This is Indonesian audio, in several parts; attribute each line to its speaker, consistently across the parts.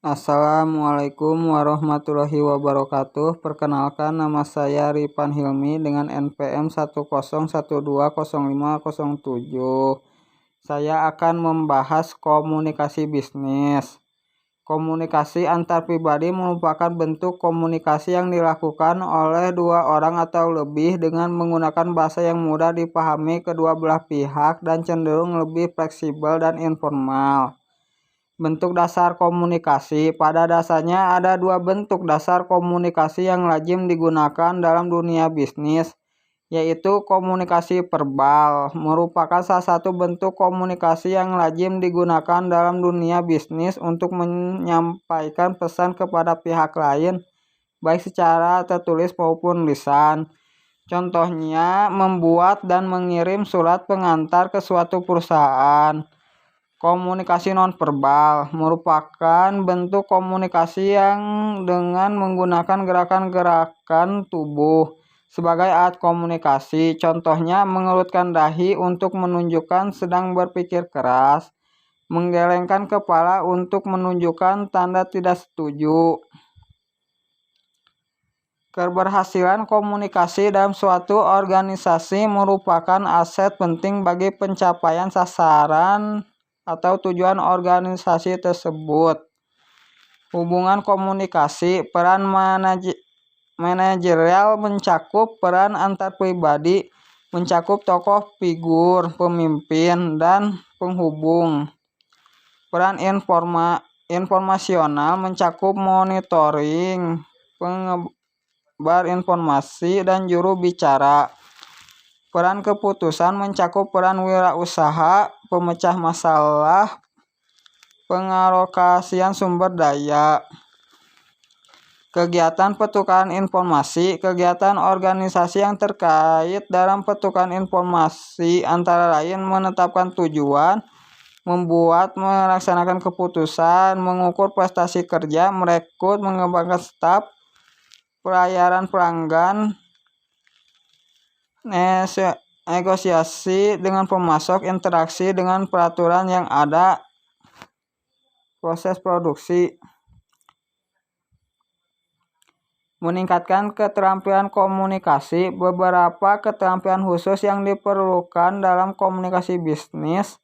Speaker 1: Assalamualaikum warahmatullahi wabarakatuh. Perkenalkan, nama saya Ripan Hilmi dengan NPM 101205007. Saya akan membahas komunikasi bisnis. Komunikasi antar pribadi merupakan bentuk komunikasi yang dilakukan oleh dua orang atau lebih dengan menggunakan bahasa yang mudah dipahami kedua belah pihak dan cenderung lebih fleksibel dan informal. Bentuk dasar komunikasi. Pada dasarnya ada dua bentuk dasar komunikasi yang lazim digunakan dalam dunia bisnis, yaitu komunikasi verbal, merupakan salah satu bentuk komunikasi yang lazim digunakan dalam dunia bisnis untuk menyampaikan pesan kepada pihak lain, baik secara tertulis maupun lisan. Contohnya, membuat dan mengirim surat pengantar ke suatu perusahaan. Komunikasi nonverbal merupakan bentuk komunikasi yang dengan menggunakan gerakan-gerakan tubuh sebagai alat komunikasi. Contohnya, mengerutkan dahi untuk menunjukkan sedang berpikir keras, menggelengkan kepala untuk menunjukkan tanda tidak setuju. Keberhasilan komunikasi dalam suatu organisasi merupakan aset penting bagi pencapaian sasaran atau tujuan organisasi tersebut. Hubungan komunikasi. Peran manajerial mencakup peran antar pribadi, mencakup tokoh figur, pemimpin, dan penghubung. Peran informasional mencakup monitoring, penyebar informasi, dan juru bicara. Peran keputusan mencakup peran wirausaha, pemecah masalah, pengalokasian sumber daya. Kegiatan pertukaran informasi. Kegiatan organisasi yang terkait dalam pertukaran informasi antara lain menetapkan tujuan, melaksanakan keputusan, mengukur prestasi kerja, merekrut, mengembangkan staf, pelayanan pelanggan, negosiasi dengan pemasok, interaksi dengan peraturan yang ada, proses produksi. Meningkatkan keterampilan komunikasi. Beberapa keterampilan khusus yang diperlukan dalam komunikasi bisnis,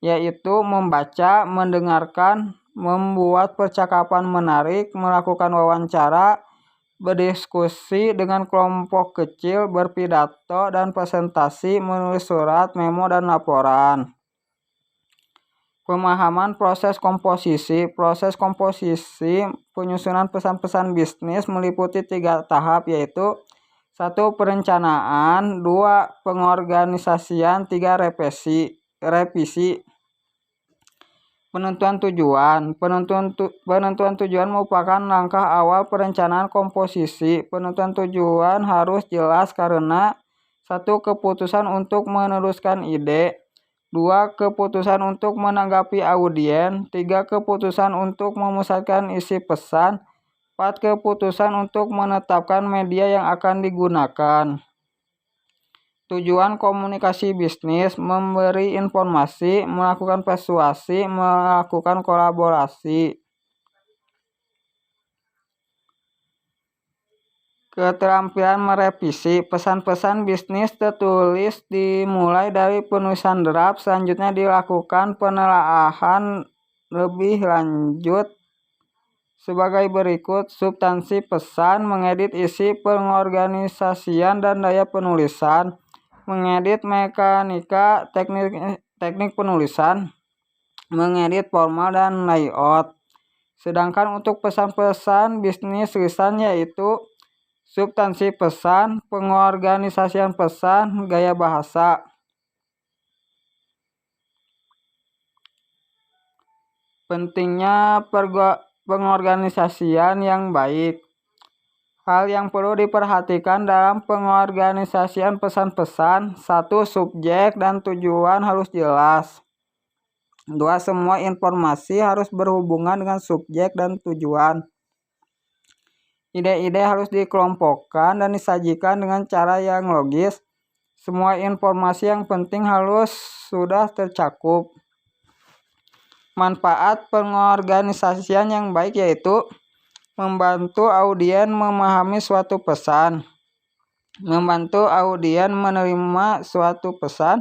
Speaker 1: yaitu membaca, mendengarkan, membuat percakapan menarik, melakukan wawancara, berdiskusi dengan kelompok kecil, berpidato dan presentasi, menulis surat, memo, dan laporan. Pemahaman proses komposisi. Proses komposisi penyusunan pesan-pesan bisnis meliputi 3 tahap, yaitu 1. Perencanaan, 2. Pengorganisasian, 3. Revisi. Penentuan tujuan. Penentuan tujuan merupakan langkah awal perencanaan komposisi. Penentuan tujuan harus jelas karena 1. Keputusan untuk meneruskan ide, 2. Keputusan untuk menanggapi audien, 3. Keputusan untuk memusatkan isi pesan, 4. Keputusan untuk menetapkan media yang akan digunakan. Tujuan komunikasi bisnis: memberi informasi, melakukan persuasi, melakukan kolaborasi. Keterampilan merevisi. Pesan-pesan bisnis tertulis dimulai dari penulisan draft, selanjutnya dilakukan penelaahan lebih lanjut sebagai berikut. Substansi pesan, mengedit isi, pengorganisasian dan daya penulisan, mengedit mekanika, teknik penulisan, mengedit formal dan layout. Sedangkan untuk pesan-pesan bisnis lisan, yaitu substansi pesan, pengorganisasian pesan, gaya bahasa. Pentingnya pengorganisasian yang baik. Hal yang perlu diperhatikan dalam pengorganisasian pesan-pesan: 1. Subjek dan tujuan harus jelas. 2. Semua informasi harus berhubungan dengan subjek dan tujuan. Ide-ide harus dikelompokkan dan disajikan dengan cara yang logis. Semua informasi yang penting harus sudah tercakup. Manfaat pengorganisasian yang baik yaitu membantu audien memahami suatu pesan, membantu audien menerima suatu pesan,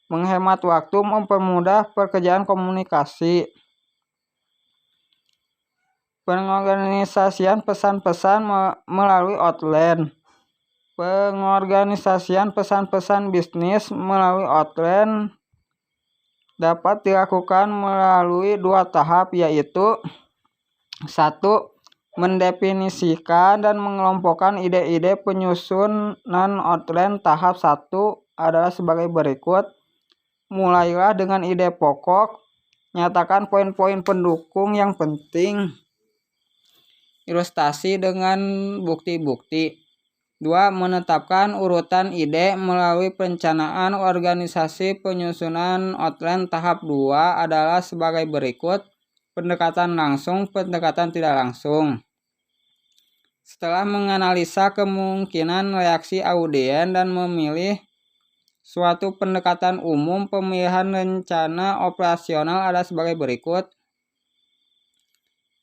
Speaker 1: menghemat waktu, mempermudah pekerjaan komunikasi. Pengorganisasian pesan-pesan melalui outline. Pengorganisasian pesan-pesan bisnis melalui outline dapat dilakukan melalui 2 tahap, yaitu 1. Mendefinisikan dan mengelompokkan ide-ide penyusunan outline. Tahap 1 adalah sebagai berikut. Mulailah dengan ide pokok. Nyatakan poin-poin pendukung yang penting. Ilustrasi dengan bukti-bukti. 2. Menetapkan urutan ide melalui perencanaan organisasi penyusunan outline. Tahap 2 adalah sebagai berikut. Pendekatan langsung, pendekatan tidak langsung. Setelah menganalisa kemungkinan reaksi audien dan memilih suatu pendekatan umum, pemilihan rencana operasional adalah sebagai berikut.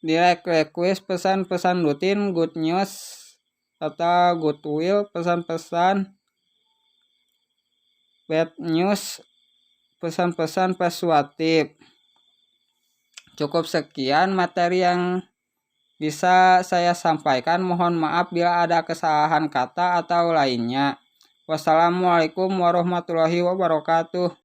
Speaker 1: Direct request, pesan-pesan rutin, good news atau goodwill, pesan-pesan bad news, pesan-pesan persuasif. Cukup sekian materi yang bisa saya sampaikan. Mohon maaf bila ada kesalahan kata atau lainnya. Wassalamualaikum warahmatullahi wabarakatuh.